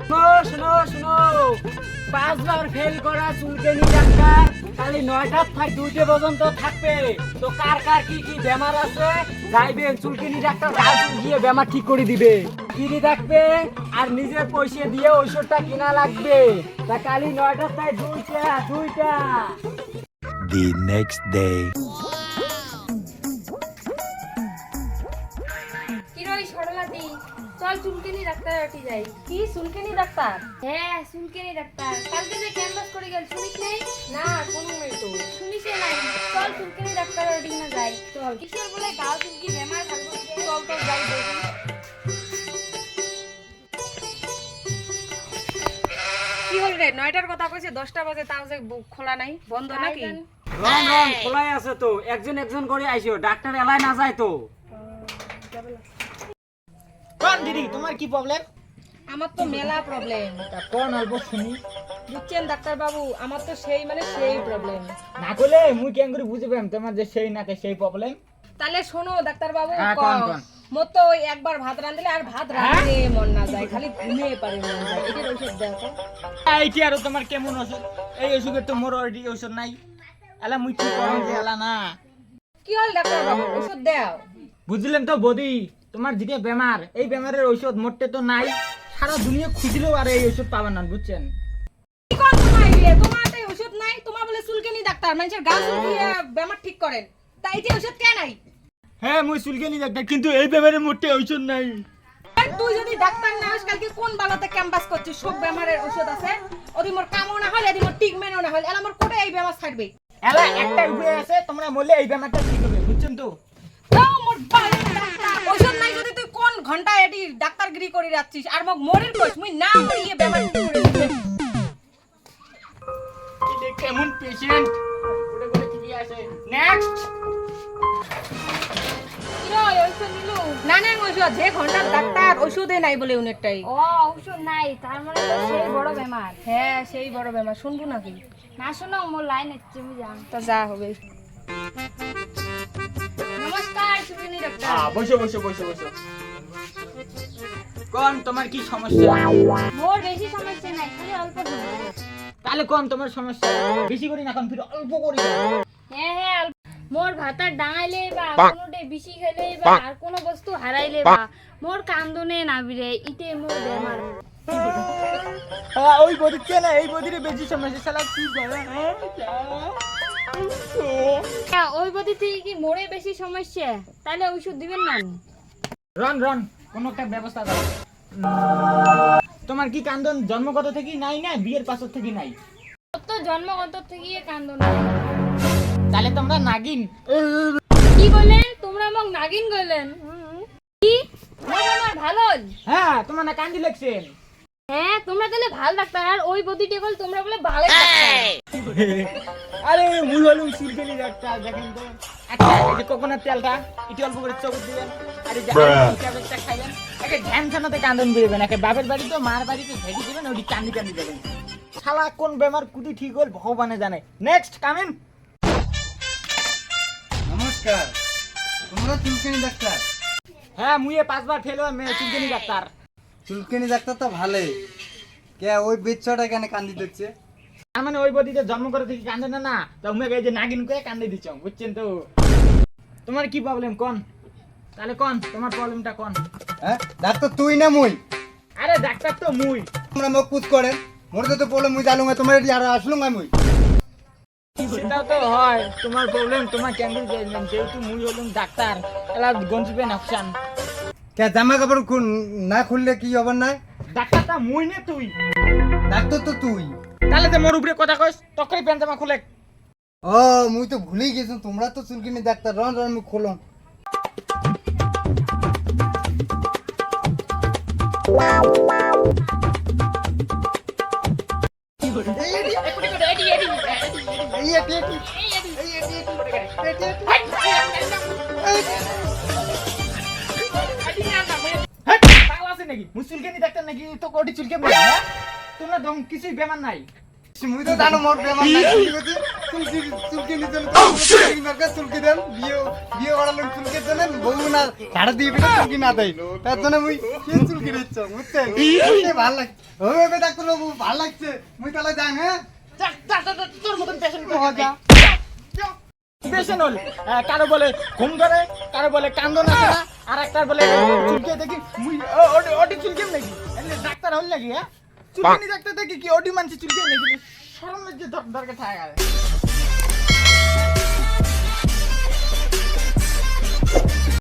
শোনো শোনো, 5বার ফেল করা চুলকানি ডাক্তার খালি 9টা থেকে 2টা পর্যন্ত থাকবে। তো কার কার কি কি বেমার আছে যাইবেন চুলকানি ডাক্তার গিয়ে বেমার ঠিক করে দিবে। ফ্রি থাকবে আর নিজের পয়সা দিয়ে ওষুধটা কিনা লাগবে। তা খালি 9টা থেকে 2টা। The next day. কিরই সরলাদি, চল চুলকানি ডাক্তার আটি যাই। কি চুলকানি ডাক্তার? হ্যাঁ চুলকানি ডাক্তার, কালকে যে ক্যানভাস করে গেল শুনিস নেই? না কোনো নাই তো। শুনিস নাই? চল চুলকানি ডাক্তার আটি না যাই। চল কিসের বলে গাও চুলকি বেমার থাকবো। চল তো যাই দেখি। কি হল রে? 9টার কথা কইছে 10টা বাজে তাও যে খোলা নাই, বন্ধ নাকি? রং খোলাই আছে তো, একজন একজন করে আইসো, ডাক্তার এলাই না যায় তো। কোন দিদি তোমার কি প্রবলেম? আমার তো মেলা প্রবলেম। কোন অল্প শুনি। বুঝছেন ডাক্তার বাবু, আমার তো সেই প্রবলেম। না করলে মুই কেন করে বুঝে পাম তোমার যে সেই নাকে সেই প্রবলেম। তাহলে শোনো ডাক্তার বাবু, কোন কোন? মোর তো ওই একবার ভাত রাঁধলে আর ভাত রাঁধতে মন না যায়, খালি ঘুমিয়ে পারি মন যায়। এটার ঔষধ দাও তো। এইটি আর তোমার কেমন ওষুধ? এই ওষুধের তো মোর অলরেডি ওষুধ নাই। এলা মুই কি করম যে এলা না। কি হল ডাক্তার বাবু, ওষুধ দাও। বুঝলেন তো বদি, তোমার যেটা বেমার এই বেমারের ঔষধ মোটে তো নাই। সারা দুনিয়া খুঁজলেও আর এই ওষুধ পাবেন না, বুঝছেন? কি কোন তোমার ইয়ে, তোমার তো ওষুধ নাই। তোমার বলে চুলকানি ডাক্তার, মানুষের গা চুলকিয়ে বেমার ঠিক করেন। তাই যে ওষুধ কে নাই? হ্যাঁ মুই চুলকানি ডাক্তার, কিন্তু এই বেমারের মোটে ঔষধ নাই। আর তুই যদি ডাক্তার না হস, কালকে কোন বালাতে ক্যাম্পাস করছিস? সব বেমারের ওষুধ আছে। ওদি মোর কামও না হল, এদি মোর ট্রিটমেন্টও না হল, এলা মোর কোটে এই বেমার ছাড়বে। এলা একটা উপায় আছে, তোমরা বললে এই বেমারটা ঠিক হবে, বুঝছেন তো? তাও মোর বাড়ি ডাক্তার ওষুধ নাই যদি তুই কোন ঘন্টা এটি ডাক্তারগিরি করে যাচ্ছিস? আর মোক মরির কইস মুই না মরিয়ে বেমার ঠিক করে দিতে। এটা কেমন পেশেন্ট ওটা করে ঠিকই আছে। নেক্সট। কিরই ওষুধ নিলু? না না ওষুধ যে ঘন্টার ডাক্তার ওষুধে নাই বলে উনেরটাই। ও ঔষধ নাই, তার মানে তো সেই বড় বেমার। হ্যাঁ সেই বড় বেমার, শুনবো নাকি? না শোনো, মোর লাইন হচ্ছে বুঝাম। তো যা হবে। নমস্কার চুলকানি ডাক্তার। বসো বসো বসো বসো। কোন তোমার কি সমস্যা? মোর বেশি সমস্যা নাই, খালি অল্প সমস্যা। তাহলে কোন তোমার সমস্যা? বেশি করি না, কোন ফির অল্প করি না। হ্যাঁ হ্যাঁ মোর ভাতার ডাঙাইলে বা কোনোটে বেশি খেলে বা আর কোনো বস্তু হারাইলে বা মোর কান্দনে না বিরে, ইতে মোর বেমার। ওই বদিতে না, এই বদিরে বেশি সমস্যা। শালা কি করে? হ্যাঁ ওই বদি থেকে কি মোরে বেশি সমস্যা? তাহলে ওষুধ দিবেন না? রন রন, কোন একটা ব্যবস্থা করো। তোমার কি কান্দন জন্মগত থেকে নাই না বিয়ের পাশর থেকে নাই? ওর তো জন্মগত থেকে কান্দন। তাহলে তোমরা নাগিন। কি বললেন তোমরা? আমাকে নাগিন কইলেন? কি মোর বেমার ভালো? হ্যাঁ তোমার না কান্দি লাগছেন। হ্যাঁ তোমরা তাহলে ভালো ডাক্তার, আর ওই বদি টেকল তোমরা বলে ভালো ডাক্তার। আরে মুই হলুম চুলকানি ডাক্তার। দেখেন তো একটা এই যে কোকোনাট তেলটা এটি অল্প করে চোখ দিবেন, আর এই যে ট্যাবলেটটা খাইবেন। একে ধ্যান ধ্যানতে কান্দন বেরবেন। একে বাপের বাড়ি তো মার বাড়িতে ভেজি দিবেন, ওটি কান্দি কান্দি দেবেন। শালা কোন বেমার কুটি ঠিক হল ভগবানে জানে। Next come in. নমস্কার, তোমরা চুলকানি ডাক্তার? হ্যাঁ মুই 5বার ফেল হয়ে চুলকানি ডাক্তার। চুলকানি ডাক্তার তো ভালোই। কে ওই বেচ্চাটা কেন কান্দি দিচ্ছে? তার মানে ওই বদিতে জন্ম করে থেকে কান্দে না না, তো উমেকে এই যে নাগিন করে কান্দে দিচ্ছ, বুঝছেন তো? তোমার কি প্রবলেম কোন? তাহলে কোন তোমার প্রবলেমটা কোন? হ্যাঁ ডাক্তার তুই না মুই? আরে ডাক্তার তো মুই। তোমরা মোক পুজ করে মোর তো প্রবলেম মুই জানুঙ্গা, তোমার এটি আর আসলুম মুই। সেটাও তো হয়, তোমার প্রবলেম তোমার ক্যান্ডেল চাইলাম, যেহেতু মুই হলাম ডাক্তার এলা গঞ্জিবে নকশান। কে জামা কাপড় না খুললে কি হবে না? ডাক্তারটা মুই নে তুই? ডাক্তার তো তুই। তাহলে যে মোর উপরে কথা কইস তখনই প্যান্ট জামা খুলে। ও মুই তো ভুলেই গেছি, তোমরা তো চুলকানি ডাক্তার। রন রন মুখ খোলন। পাগল আছে নাকি? মুই চুলকানি ডাক্তার নাকি তো কোটি চুলকে বলি? তোমরা দম কিছুই বেমার নাই। মুই তো জানো মোর বেমার নাই। চুলকিনির জন্য দরকার চুলকি দেন বিয়ে করার লোক চুলকে দেন বউ না ঝাড়া দিয়ে বিনা চুলকি না দেয় তার জন্য মুই কি চুলকি দিচ্ছ বুঝছেন ভালো লাগছে ওই ডাক্তার বাবু ভালো লাগছে মুই তাহলে যাই হ্যাঁ তোর মতন পেশেন্ট পেশেন্ট হল কারো বলে ঘুম ধরে কারো বলে কান্দন আসে না আর একটার বলে চুলকে দেখি মুই ওটি চুলকে নাকি ডাক্তার হল নাকি হ্যাঁ চুলকিনি ডাক্তার দেখি কি ওটি মানছি চুলকে নাকি শরম লাগছে দরকার থাকে